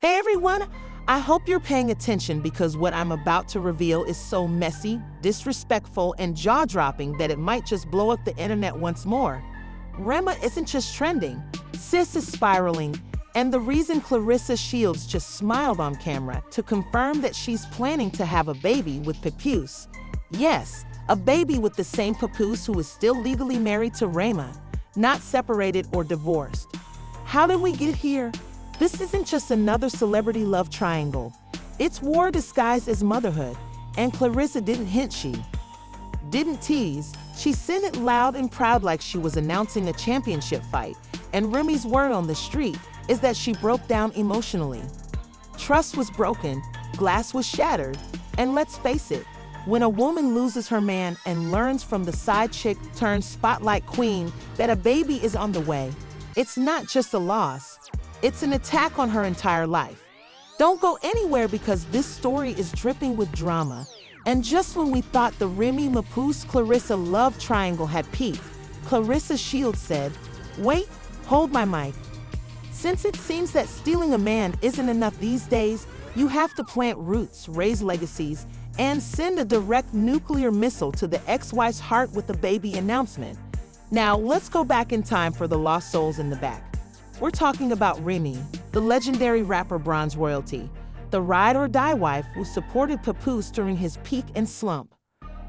Hey everyone, I hope you're paying attention because what I'm about to reveal is so messy, disrespectful, and jaw-dropping that it might just blow up the internet once more. Remy isn't just trending, sis is spiraling, and the reason Claressa Shields just smiled on camera to confirm that she's planning to have a baby with Papoose. Yes, a baby with the same Papoose who is still legally married to Remy, not separated or divorced. How did we get here? This isn't just another celebrity love triangle. It's war disguised as motherhood, and Claressa didn't hint she didn't tease. She said it loud and proud like she was announcing a championship fight, and Remy's word on the street is that she broke down emotionally. Trust was broken, glass was shattered, and let's face it, when a woman loses her man and learns from the side chick turned spotlight queen that a baby is on the way, it's not just a loss. It's an attack on her entire life. Don't go anywhere because this story is dripping with drama. And just when we thought the Remy Papoose Claressa love triangle had peaked, Claressa Shields said, "Wait, hold my mic. Since it seems that stealing a man isn't enough these days, you have to plant roots, raise legacies, and send a direct nuclear missile to the ex-wife's heart with a baby announcement." Now, let's go back in time for the lost souls in the back. We're talking about Remy, the legendary rapper Bronze royalty, the ride-or-die wife who supported Papoose during his peak and slump.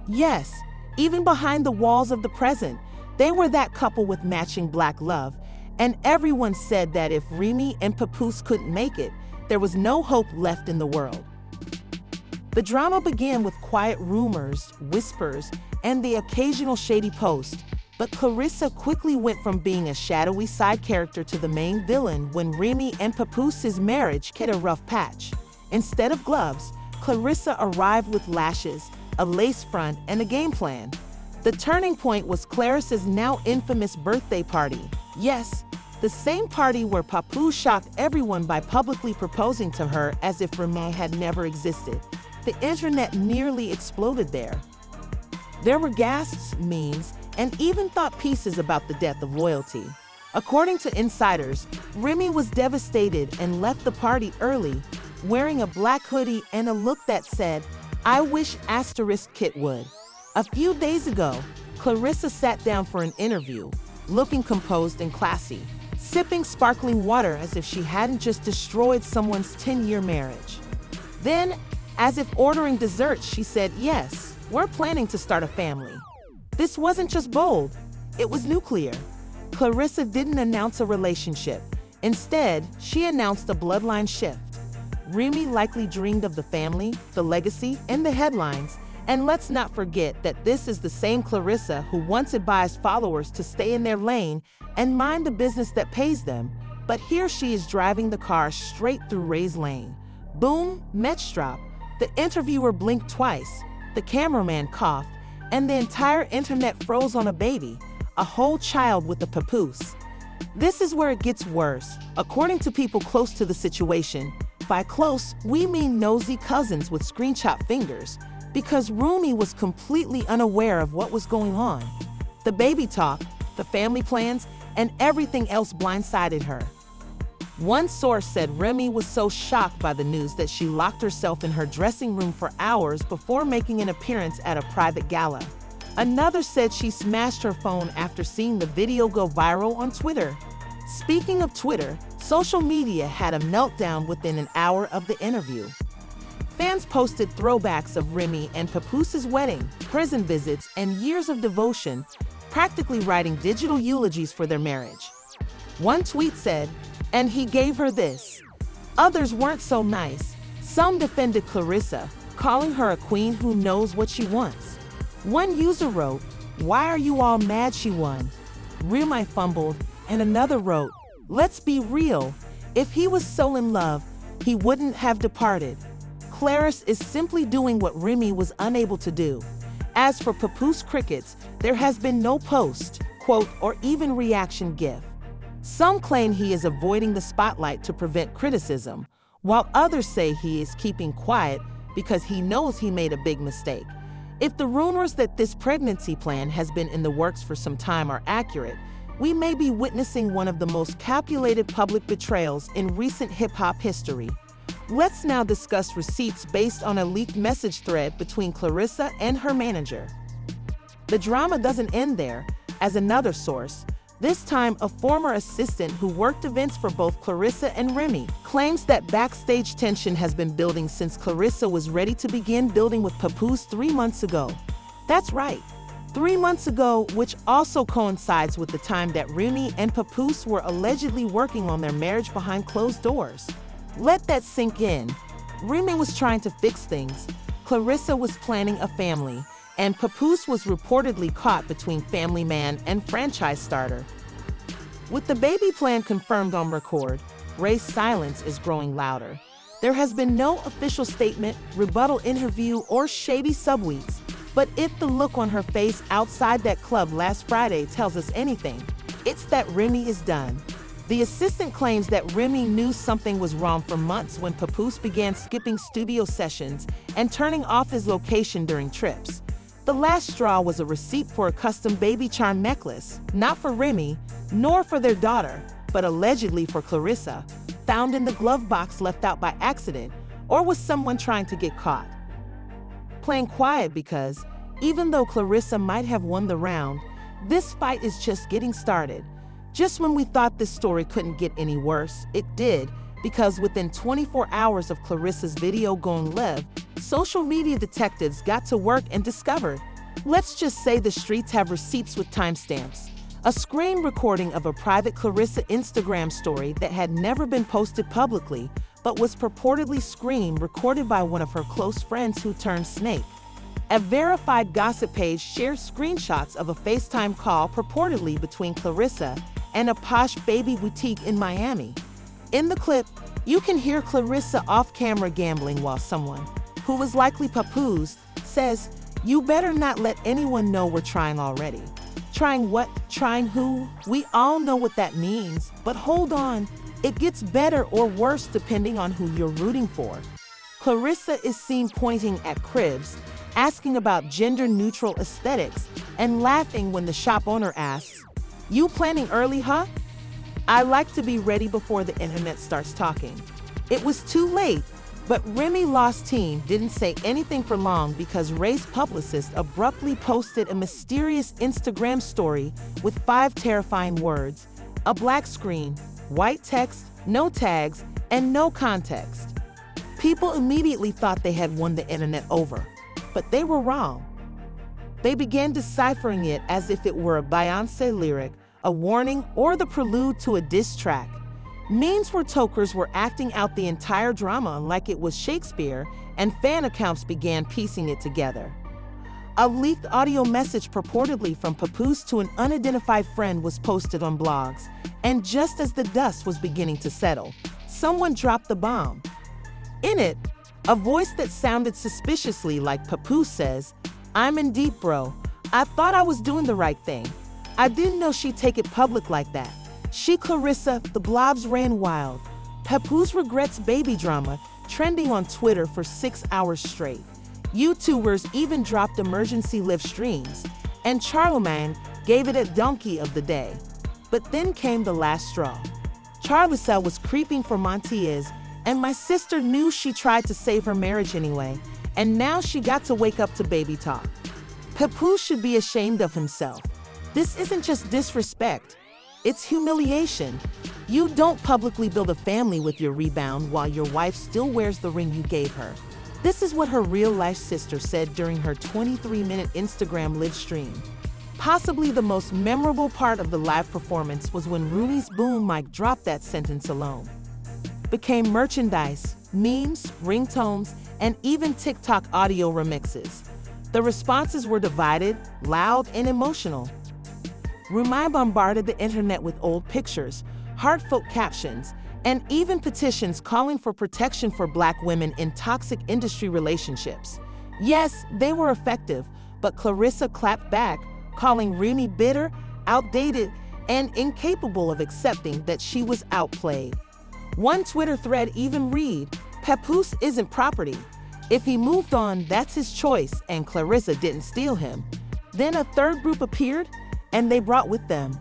Yes, even behind the walls of the present, they were that couple with matching black love, and everyone said that if Remy and Papoose couldn't make it, there was no hope left in the world. The drama began with quiet rumors, whispers, and the occasional shady post. But Claressa quickly went from being a shadowy side character to the main villain when Remy and Papoose's marriage hit a rough patch. Instead of gloves, Claressa arrived with lashes, a lace front, and a game plan. The turning point was Claressa's now infamous birthday party. Yes, the same party where Papoose shocked everyone by publicly proposing to her as if Remy had never existed. The internet nearly exploded there. There were gasps, memes, and even thought pieces about the death of loyalty. According to insiders, Remy was devastated and left the party early, wearing a black hoodie and a look that said, "I wish Kit would." A few days ago, Claressa sat down for an interview, looking composed and classy, sipping sparkling water as if she hadn't just destroyed someone's 10-year marriage. Then, as if ordering dessert, she said, "Yes, we're planning to start a family." This wasn't just bold, it was nuclear. Claressa didn't announce a relationship. Instead, she announced a bloodline shift. Remy likely dreamed of the family, the legacy, and the headlines. And let's not forget that this is the same Claressa who once advised followers to stay in their lane and mind the business that pays them. But here she is driving the car straight through Ray's lane. Boom, match drop. The interviewer blinked twice, the cameraman coughed, and the entire internet froze on a baby, a whole child with a Papoose. This is where it gets worse. According to people close to the situation, by close, we mean nosy cousins with screenshot fingers, because Remy was completely unaware of what was going on. The baby talk, the family plans, and everything else blindsided her. One source said Remy was so shocked by the news that she locked herself in her dressing room for hours before making an appearance at a private gala. Another said she smashed her phone after seeing the video go viral on Twitter. Speaking of Twitter, social media had a meltdown within an hour of the interview. Fans posted throwbacks of Remy and Papoose's wedding, prison visits, and years of devotion, practically writing digital eulogies for their marriage. One tweet said, "And he gave her this." Others weren't so nice. Some defended Claressa, calling her a queen who knows what she wants. One user wrote, "Why are you all mad she won?" Remy fumbled, and another wrote, "Let's be real. If he was so in love, he wouldn't have departed." Claressa is simply doing what Remy was unable to do. As for Papoose crickets, there has been no post, quote, or even reaction gif. Some claim he is avoiding the spotlight to prevent criticism, while others say he is keeping quiet because he knows he made a big mistake. If the rumors that this pregnancy plan has been in the works for some time are accurate, we may be witnessing one of the most calculated public betrayals in recent hip-hop history. Let's now discuss receipts based on a leaked message thread between Claressa and her manager. The drama doesn't end there, as another source, this time a former assistant who worked events for both Claressa and Remy, claims that backstage tension has been building since Claressa was ready to begin building with Papoose 3 months ago. That's right, 3 months ago, which also coincides with the time that Remy and Papoose were allegedly working on their marriage behind closed doors. Let that sink in. Remy was trying to fix things, Claressa was planning a family, and Papoose was reportedly caught between family man and franchise starter. With the baby plan confirmed on record, Ray's silence is growing louder. There has been no official statement, rebuttal interview, or shady subweeks, but if the look on her face outside that club last Friday tells us anything, it's that Remy is done. The assistant claims that Remy knew something was wrong for months when Papoose began skipping studio sessions and turning off his location during trips. The last straw was a receipt for a custom baby charm necklace, not for Remy, nor for their daughter, but allegedly for Claressa, found in the glove box left out by accident, or was someone trying to get caught. Playing quiet because, even though Claressa might have won the round, this fight is just getting started. Just when we thought this story couldn't get any worse, it did, because within 24 hours of Claressa's video going live, social media detectives got to work and discovered. Let's just say the streets have receipts with timestamps. A screen recording of a private Claressa Instagram story that had never been posted publicly, but was purportedly screen recorded by one of her close friends who turned snake. A verified gossip page shared screenshots of a FaceTime call purportedly between Claressa and a posh baby boutique in Miami. In the clip, you can hear Claressa off-camera gambling while someone, who was likely Papoose, says, "You better not let anyone know we're trying already." Trying what? Trying who? We all know what that means, but hold on, it gets better or worse depending on who you're rooting for. Claressa is seen pointing at cribs, asking about gender-neutral aesthetics, and laughing when the shop owner asks, "You planning early, huh?" I like to be ready before the internet starts talking. It was too late, but Remy Lost Team didn't say anything for long because Ray's publicist abruptly posted a mysterious Instagram story with 5 terrifying words, a black screen, white text, no tags, and no context. People immediately thought they had won the internet over, but they were wrong. They began deciphering it as if it were a Beyoncé lyric, a warning, or the prelude to a diss track. Memes where tokers were acting out the entire drama like it was Shakespeare, and fan accounts began piecing it together. A leaked audio message purportedly from Papoose to an unidentified friend was posted on blogs, and just as the dust was beginning to settle, someone dropped the bomb. In it, a voice that sounded suspiciously like Papoose says, "I'm in deep, bro. I thought I was doing the right thing. I didn't know she'd take it public like that." She Claressa, the blobs ran wild. Papoose regrets baby drama, trending on Twitter for 6 hours straight. YouTubers even dropped emergency live streams, and Charlemagne gave it a donkey of the day. But then came the last straw. Claressa was creeping for Montiez, and my sister knew she tried to save her marriage anyway, and now she got to wake up to baby talk. Papoose should be ashamed of himself. This isn't just disrespect, it's humiliation. You don't publicly build a family with your rebound while your wife still wears the ring you gave her. This is what her real-life sister said during her 23-minute Instagram live stream. Possibly the most memorable part of the live performance was when Remy's boom mic dropped that sentence alone. Became merchandise, memes, ringtones, and even TikTok audio remixes. The responses were divided, loud, and emotional. Remy bombarded the internet with old pictures, heartfelt captions, and even petitions calling for protection for Black women in toxic industry relationships. Yes, they were effective, but Claressa clapped back, calling Remy bitter, outdated, and incapable of accepting that she was outplayed. One Twitter thread even read, "Papoose isn't property. If he moved on, that's his choice, and Claressa didn't steal him." Then a third group appeared, and they brought with them.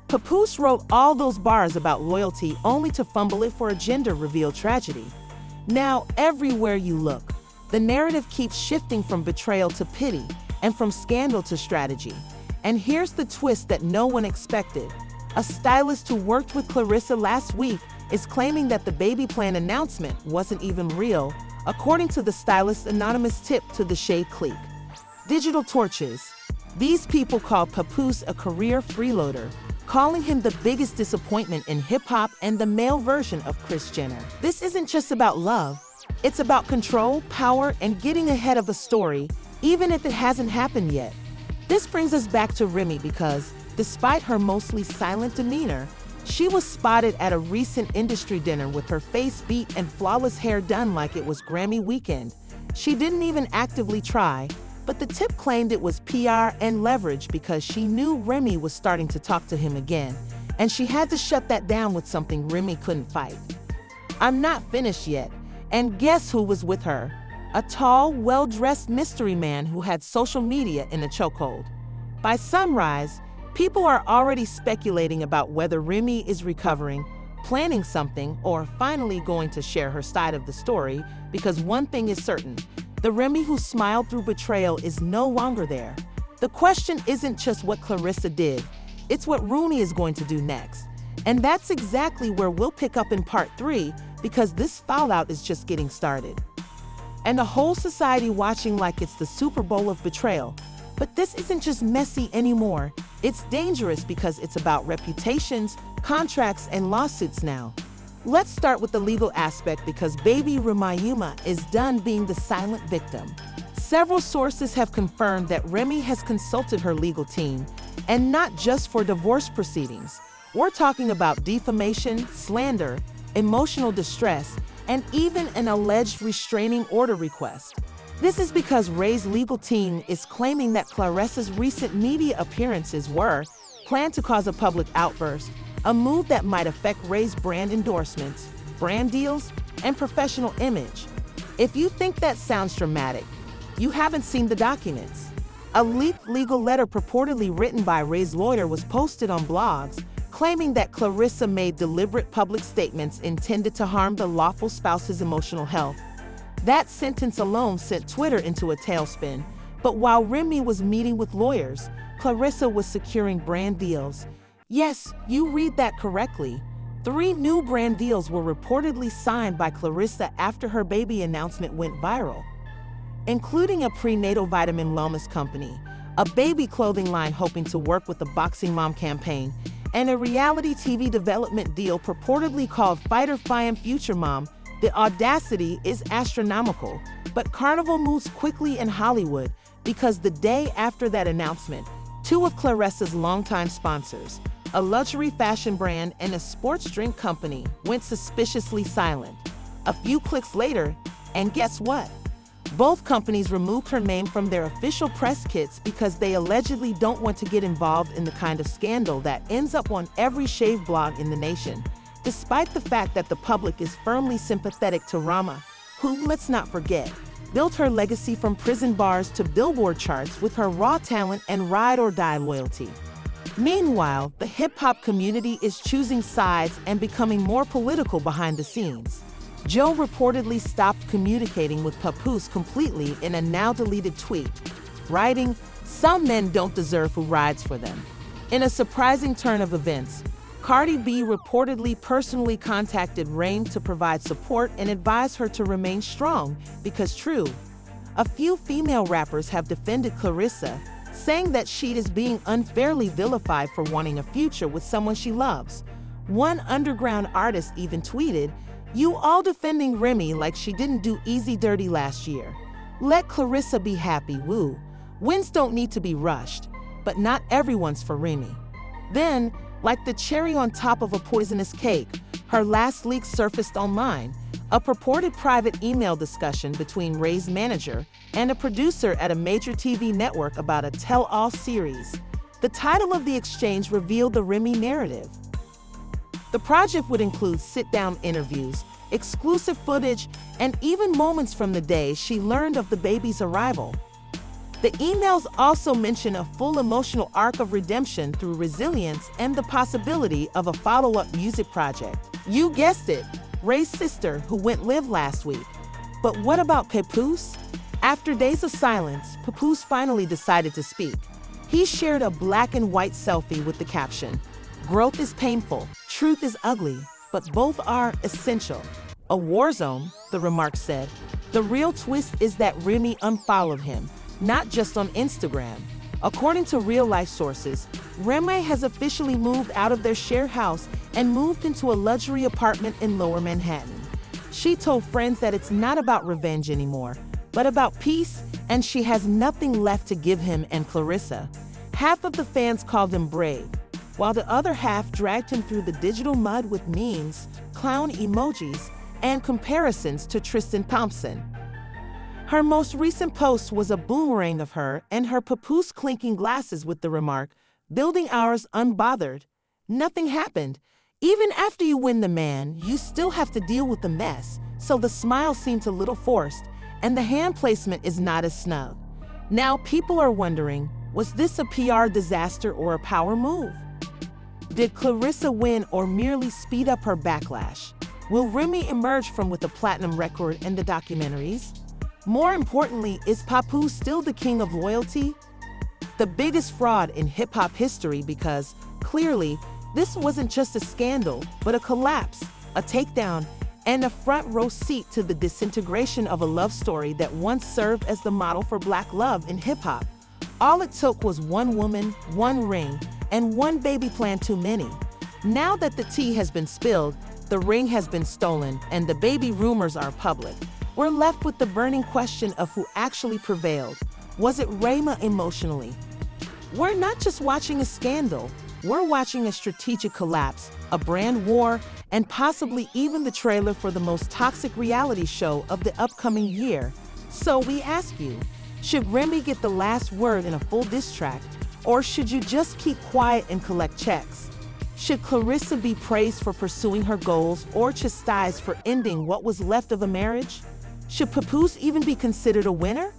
Papoose wrote all those bars about loyalty only to fumble it for a gender reveal tragedy. Now, everywhere you look, the narrative keeps shifting from betrayal to pity and from scandal to strategy. And here's the twist that no one expected. A stylist who worked with Claressa last week is claiming that the baby plan announcement wasn't even real, according to the stylist's anonymous tip to the Shade Clique. Digital torches. These people call Papoose a career freeloader, calling him the biggest disappointment in hip-hop and the male version of Kris Jenner. This isn't just about love. It's about control, power, and getting ahead of a story, even if it hasn't happened yet. This brings us back to Remy because, despite her mostly silent demeanor, she was spotted at a recent industry dinner with her face beat and flawless hair done like it was Grammy weekend. She didn't even actively try, but the tip claimed it was PR and leverage because she knew Remy was starting to talk to him again, and she had to shut that down with something Remy couldn't fight. I'm not finished yet, and guess who was with her? A tall, well-dressed mystery man who had social media in a chokehold. By sunrise, people are already speculating about whether Remy is recovering, planning something, or finally going to share her side of the story, because one thing is certain: the Remy who smiled through betrayal is no longer there. The question isn't just what Claressa did, it's what Rooney is going to do next. And that's exactly where we'll pick up in part 3, because this fallout is just getting started. And the whole society watching like it's the Super Bowl of betrayal. But this isn't just messy anymore. It's dangerous because it's about reputations, contracts, and lawsuits now. Let's start with the legal aspect because baby Remy is done being the silent victim. Several sources have confirmed that Remy has consulted her legal team, and not just for divorce proceedings. We're talking about defamation, slander, emotional distress, and even an alleged restraining order request. This is because Ray's legal team is claiming that Claressa's recent media appearances were planned to cause a public outburst, a move that might affect Ray's brand endorsements, brand deals, and professional image. If you think that sounds dramatic, you haven't seen the documents. A leaked legal letter purportedly written by Ray's lawyer was posted on blogs, claiming that Claressa made deliberate public statements intended to harm the lawful spouse's emotional health. That sentence alone sent Twitter into a tailspin, but while Remy was meeting with lawyers, Claressa was securing brand deals. Yes, you read that correctly. 3 new brand deals were reportedly signed by Claressa after her baby announcement went viral, including a prenatal vitamin wellness company, a baby clothing line hoping to work with the Boxing Mom campaign, and a reality TV development deal purportedly called Fighter Fire Future Mom. The audacity is astronomical, but Carnival moves quickly in Hollywood because the day after that announcement, 2 of Claressa's longtime sponsors, a luxury fashion brand and a sports drink company, went suspiciously silent. A few clicks later, and guess what? Both companies removed her name from their official press kits because they allegedly don't want to get involved in the kind of scandal that ends up on every shave blog in the nation, despite the fact that the public is firmly sympathetic to Remy, who, let's not forget, built her legacy from prison bars to Billboard charts with her raw talent and ride-or-die loyalty. Meanwhile, the hip-hop community is choosing sides and becoming more political behind the scenes. Joe reportedly stopped communicating with Papoose completely in a now-deleted tweet, writing, "Some men don't deserve who rides for them." In a surprising turn of events, Cardi B reportedly personally contacted Remy to provide support and advise her to remain strong because true. A few female rappers have defended Claressa, saying that she is being unfairly vilified for wanting a future with someone she loves. One underground artist even tweeted, "You all defending Remy like she didn't do easy dirty last year. Let Claressa be happy, woo. Wins don't need to be rushed, but not everyone's for Remy." Then, like the cherry on top of a poisonous cake, her last leak surfaced online, a purported private email discussion between Ray's manager and a producer at a major TV network about a tell-all series. The title of the exchange revealed the Remy narrative. The project would include sit-down interviews, exclusive footage, and even moments from the day she learned of the baby's arrival. The emails also mention a full emotional arc of redemption through resilience and the possibility of a follow-up music project. You guessed it, Ray's sister, who went live last week. But what about Papoose? After days of silence, Papoose finally decided to speak. He shared a black and white selfie with the caption, "Growth is painful, truth is ugly, but both are essential." A war zone, the remark said. The real twist is that Remy unfollowed him, not just on Instagram. According to real-life sources, Remy has officially moved out of their shared house and moved into a luxury apartment in Lower Manhattan. She told friends that it's not about revenge anymore, but about peace, and she has nothing left to give him and Claressa. Half of the fans called him brave, while the other half dragged him through the digital mud with memes, clown emojis, and comparisons to Tristan Thompson. Her most recent post was a boomerang of her and her Papoose clinking glasses with the remark, "Building ours unbothered." Nothing happened. Even after you win the man, you still have to deal with the mess, so the smile seemed a little forced, and the hand placement is not as snug. Now people are wondering, was this a PR disaster or a power move? Did Claressa win or merely speed up her backlash? Will Remy emerge with a platinum record in the documentaries? More importantly, is Papoose still the king of loyalty? The biggest fraud in hip-hop history, because, clearly, this wasn't just a scandal, but a collapse, a takedown, and a front-row seat to the disintegration of a love story that once served as the model for Black love in hip-hop. All it took was one woman, one ring, and one baby plan too many. Now that the tea has been spilled, the ring has been stolen, and the baby rumors are public, we're left with the burning question of who actually prevailed. Was it Remy emotionally? We're not just watching a scandal, we're watching a strategic collapse, a brand war, and possibly even the trailer for the most toxic reality show of the upcoming year. So we ask you, should Remy get the last word in a full diss track, or should you just keep quiet and collect checks? Should Claressa be praised for pursuing her goals or chastised for ending what was left of a marriage? Should Papoose even be considered a winner?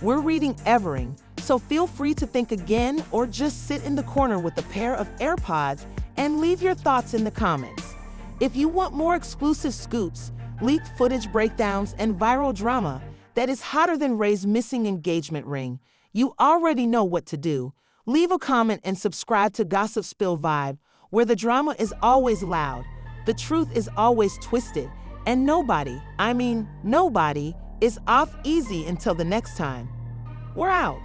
We're reading everything, so feel free to think again or just sit in the corner with a pair of AirPods and leave your thoughts in the comments. If you want more exclusive scoops, leaked footage breakdowns, and viral drama that is hotter than Ray's missing engagement ring, you already know what to do. Leave a comment and subscribe to Gossip Spill Vibe, where the drama is always loud, the truth is always twisted, and nobody, I mean nobody, is off easy until the next time. We're out.